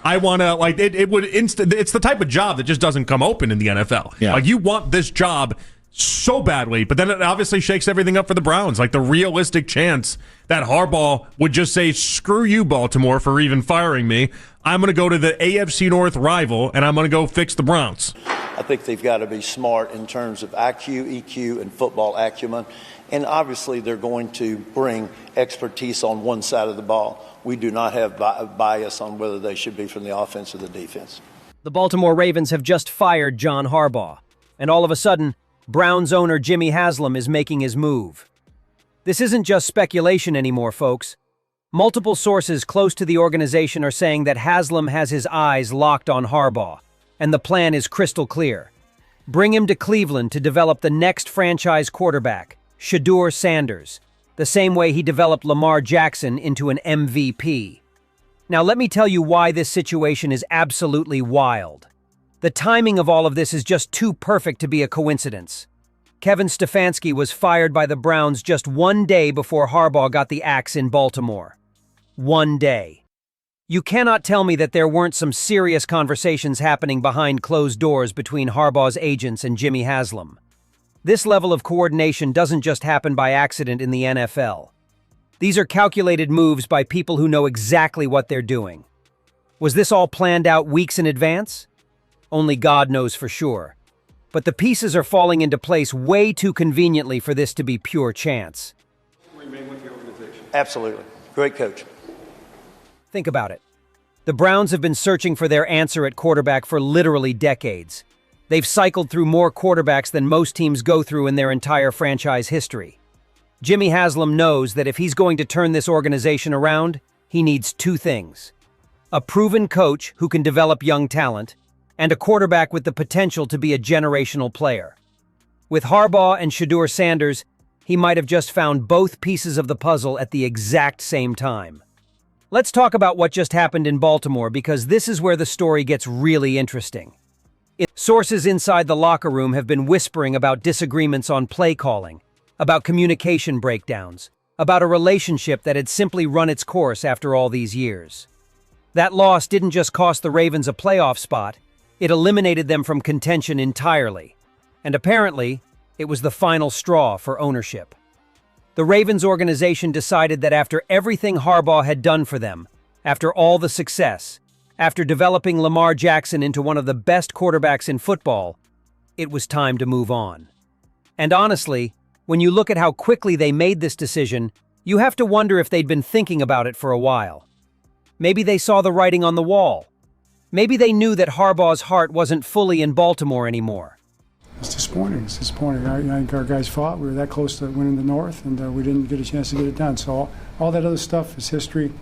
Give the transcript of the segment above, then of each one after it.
I want to, like, it's the type of job that just doesn't come open in the NFL. Yeah. Like, you want this job so badly, but then it obviously shakes everything up for the Browns. Like, the realistic chance that Harbaugh would just say, screw you, Baltimore, for even firing me. I'm going to go to the AFC North rival, and I'm going to go fix the Browns. I think they've got to be smart in terms of IQ, EQ, and football acumen. And obviously, they're going to bring expertise on one side of the ball. We do not have bias on whether they should be from the offense or the defense. The Baltimore Ravens have just fired John Harbaugh, and all of a sudden, Browns owner Jimmy Haslam is making his move. This isn't just speculation anymore, folks. Multiple sources close to the organization are saying that Haslam has his eyes locked on Harbaugh, and the plan is crystal clear. Bring him to Cleveland to develop the next franchise quarterback, Shedeur Sanders, the same way he developed Lamar Jackson into an MVP. Now let me tell you why this situation is absolutely wild. The timing of all of this is just too perfect to be a coincidence. Kevin Stefanski was fired by the Browns just one day before Harbaugh got the axe in Baltimore. One day. You cannot tell me that there weren't some serious conversations happening behind closed doors between Harbaugh's agents and Jimmy Haslam. This level of coordination doesn't just happen by accident in the NFL. These are calculated moves by people who know exactly what they're doing. Was this all planned out weeks in advance? Only God knows for sure. But the pieces are falling into place way too conveniently for this to be pure chance. Remain with the organization. Absolutely. Great coach. Think about it. The Browns have been searching for their answer at quarterback for literally decades. They've cycled through more quarterbacks than most teams go through in their entire franchise history. Jimmy Haslam knows that if he's going to turn this organization around, he needs two things: a proven coach who can develop young talent, and a quarterback with the potential to be a generational player. With Harbaugh and Shedeur Sanders, he might have just found both pieces of the puzzle at the exact same time. Let's talk about what just happened in Baltimore, because this is where the story gets really interesting. Sources inside the locker room have been whispering about disagreements on play calling, about communication breakdowns, about a relationship that had simply run its course after all these years. That loss didn't just cost the Ravens a playoff spot, it eliminated them from contention entirely. And apparently, it was the final straw for ownership. The Ravens organization decided that after everything Harbaugh had done for them, after all the success, after developing Lamar Jackson into one of the best quarterbacks in football, it was time to move on. And honestly, when you look at how quickly they made this decision, you have to wonder if they'd been thinking about it for a while. Maybe they saw the writing on the wall. Maybe they knew that Harbaugh's heart wasn't fully in Baltimore anymore. It's disappointing. It's disappointing. I think our guys fought. We were that close to winning the North, and we didn't get a chance to get it done. So all that other stuff is history.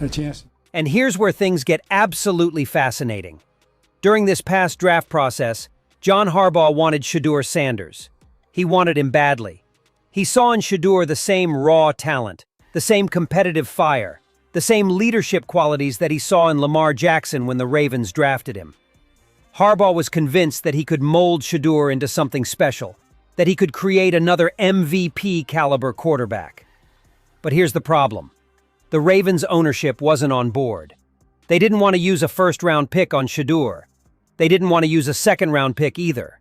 Had a chance. And here's where things get absolutely fascinating. During this past draft process, John Harbaugh wanted Shedeur Sanders. He wanted him badly. He saw in Shedeur the same raw talent, the same competitive fire, the same leadership qualities that he saw in Lamar Jackson when the Ravens drafted him. Harbaugh was convinced that he could mold Shedeur into something special, that he could create another MVP-caliber quarterback. But here's the problem. The Ravens' ownership wasn't on board. They didn't want to use a first-round pick on Shedeur. They didn't want to use a second-round pick either.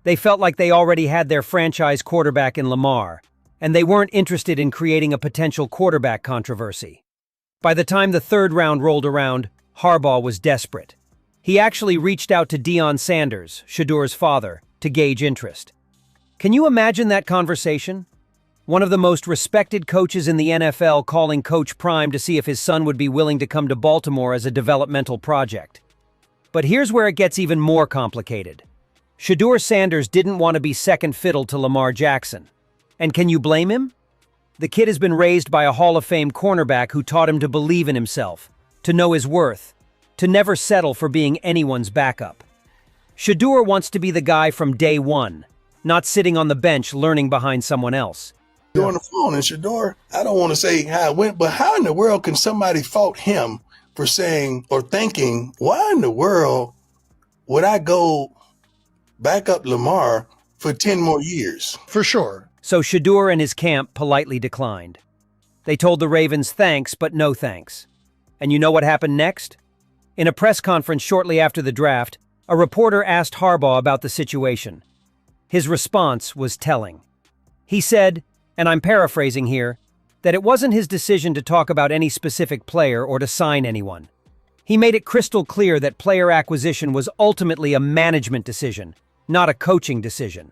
They felt like they already had their franchise quarterback in Lamar, and they weren't interested in creating a potential quarterback controversy. By the time the third round rolled around, Harbaugh was desperate. He actually reached out to Deion Sanders, Shedeur's father, to gauge interest. Can you imagine that conversation? One of the most respected coaches in the NFL calling Coach Prime to see if his son would be willing to come to Baltimore as a developmental project. But here's where it gets even more complicated. Shedeur Sanders didn't want to be second fiddle to Lamar Jackson. And can you blame him? The kid has been raised by a Hall of Fame cornerback who taught him to believe in himself, to know his worth, to never settle for being anyone's backup. Shedeur wants to be the guy from day one, not sitting on the bench learning behind someone else. On the phone, and Shedeur, I don't want to say how it went, but how in the world can somebody fault him for saying or thinking, why in the world would I go back up Lamar for 10 more years? For sure. So Shedeur and his camp politely declined. They told the Ravens thanks, but no thanks. And you know what happened next? In a press conference shortly after the draft, a reporter asked Harbaugh about the situation. His response was telling. He said, and I'm paraphrasing here, that it wasn't his decision to talk about any specific player or to sign anyone. He made it crystal clear that player acquisition was ultimately a management decision, not a coaching decision.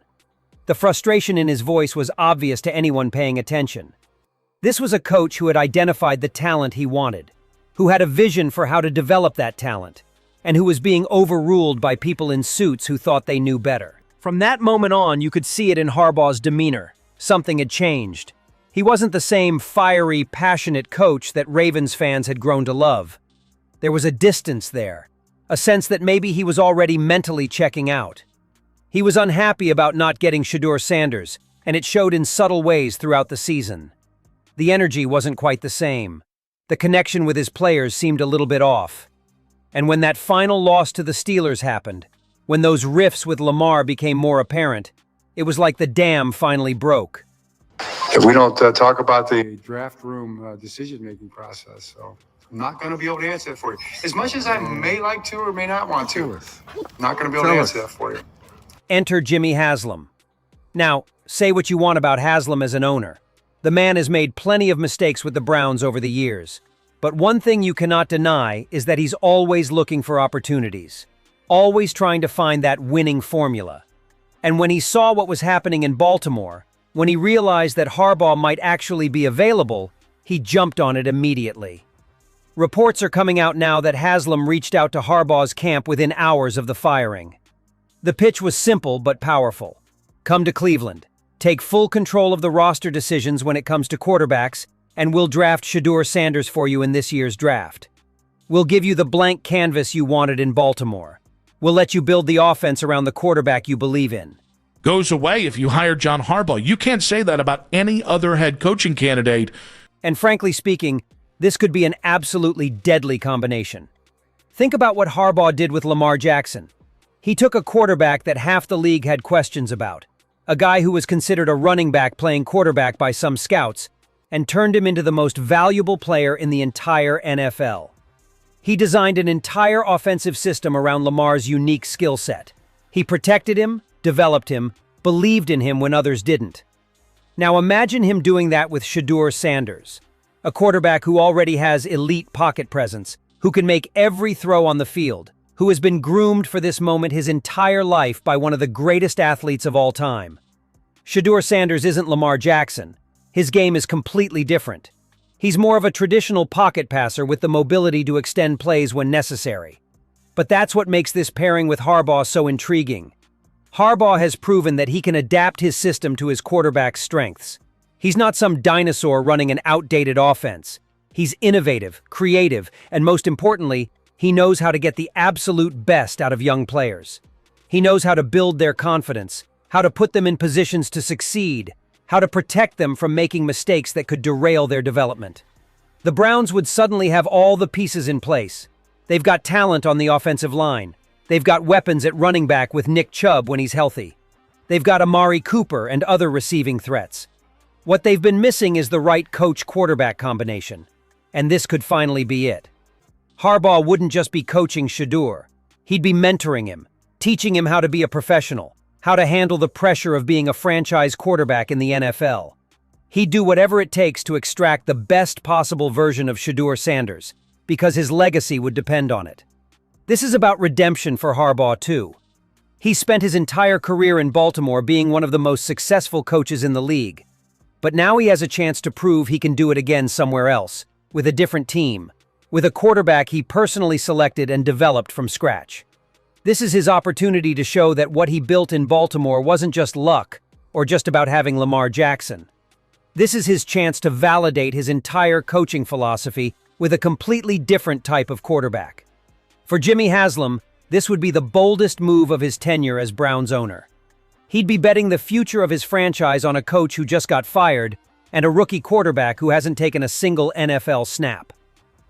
The frustration in his voice was obvious to anyone paying attention. This was a coach who had identified the talent he wanted, who had a vision for how to develop that talent, and who was being overruled by people in suits who thought they knew better. From that moment on, you could see it in Harbaugh's demeanor. Something had changed. He wasn't the same fiery, passionate coach that Ravens fans had grown to love. There was a distance there, a sense that maybe he was already mentally checking out. He was unhappy about not getting Shedeur Sanders, and it showed in subtle ways throughout the season. The energy wasn't quite the same. The connection with his players seemed a little bit off. And when that final loss to the Steelers happened, when those rifts with Lamar became more apparent, it was like the dam finally broke. If we don't talk about the draft room decision-making process, so I'm not going to be able to answer that for you. As much as I may like to or may not want to, I'm not going to be able to answer that for you. Enter Jimmy Haslam. Now, say what you want about Haslam as an owner. The man has made plenty of mistakes with the Browns over the years. But one thing you cannot deny is that he's always looking for opportunities, always trying to find that winning formula. And when he saw what was happening in Baltimore, when he realized that Harbaugh might actually be available, he jumped on it immediately. Reports are coming out now that Haslam reached out to Harbaugh's camp within hours of the firing. The pitch was simple but powerful. Come to Cleveland, take full control of the roster decisions when it comes to quarterbacks, and we'll draft Shedeur Sanders for you in this year's draft. We'll give you the blank canvas you wanted in Baltimore. We'll let you build the offense around the quarterback you believe in. Goes away if you hire John Harbaugh. You can't say that about any other head coaching candidate. And frankly speaking, this could be an absolutely deadly combination. Think about what Harbaugh did with Lamar Jackson. He took a quarterback that half the league had questions about, a guy who was considered a running back playing quarterback by some scouts, and turned him into the most valuable player in the entire NFL. He designed an entire offensive system around Lamar's unique skill set. He protected him, developed him, believed in him when others didn't. Now imagine him doing that with Shedeur Sanders, a quarterback who already has elite pocket presence, who can make every throw on the field, who has been groomed for this moment his entire life by one of the greatest athletes of all time. Shedeur Sanders isn't Lamar Jackson. His game is completely different. He's more of a traditional pocket passer with the mobility to extend plays when necessary. But that's what makes this pairing with Harbaugh so intriguing. Harbaugh has proven that he can adapt his system to his quarterback's strengths. He's not some dinosaur running an outdated offense. He's innovative, creative, and most importantly, he knows how to get the absolute best out of young players. He knows how to build their confidence, how to put them in positions to succeed, how to protect them from making mistakes that could derail their development. The Browns would suddenly have all the pieces in place. They've got talent on the offensive line. They've got weapons at running back with Nick Chubb when he's healthy. They've got Amari Cooper and other receiving threats. What they've been missing is the right coach-quarterback combination. And this could finally be it. Harbaugh wouldn't just be coaching Shedeur. He'd be mentoring him, teaching him how to be a professional, how to handle the pressure of being a franchise quarterback in the NFL. He'd do whatever it takes to extract the best possible version of Shedeur Sanders, because his legacy would depend on it. This is about redemption for Harbaugh, too. He spent his entire career in Baltimore being one of the most successful coaches in the league. But now he has a chance to prove he can do it again somewhere else, with a different team, with a quarterback he personally selected and developed from scratch. This is his opportunity to show that what he built in Baltimore wasn't just luck, or just about having Lamar Jackson. This is his chance to validate his entire coaching philosophy with a completely different type of quarterback. For Jimmy Haslam, this would be the boldest move of his tenure as Browns owner. He'd be betting the future of his franchise on a coach who just got fired and a rookie quarterback who hasn't taken a single NFL snap.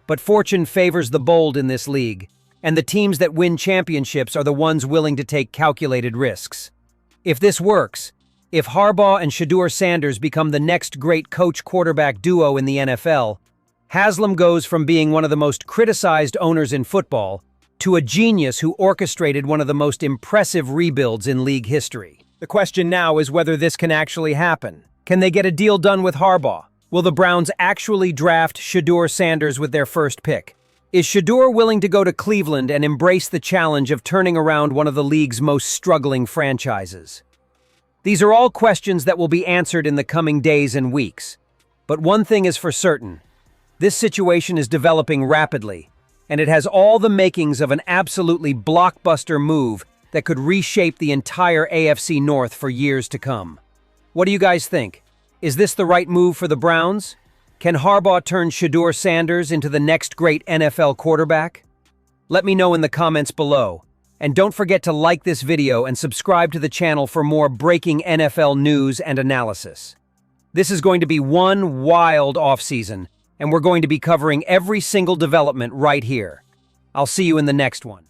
But fortune favors the bold in this league, and the teams that win championships are the ones willing to take calculated risks. If this works, if Harbaugh and Shedeur Sanders become the next great coach-quarterback duo in the NFL, Haslam goes from being one of the most criticized owners in football to a genius who orchestrated one of the most impressive rebuilds in league history. The question now is whether this can actually happen. Can they get a deal done with Harbaugh? Will the Browns actually draft Shedeur Sanders with their first pick? Is Shedeur willing to go to Cleveland and embrace the challenge of turning around one of the league's most struggling franchises? These are all questions that will be answered in the coming days and weeks. But one thing is for certain. This situation is developing rapidly, and it has all the makings of an absolutely blockbuster move that could reshape the entire AFC North for years to come. What do you guys think? Is this the right move for the Browns? Can Harbaugh turn Shedeur Sanders into the next great NFL quarterback? Let me know in the comments below. And don't forget to like this video and subscribe to the channel for more breaking NFL news and analysis. This is going to be one wild offseason, and we're going to be covering every single development right here. I'll see you in the next one.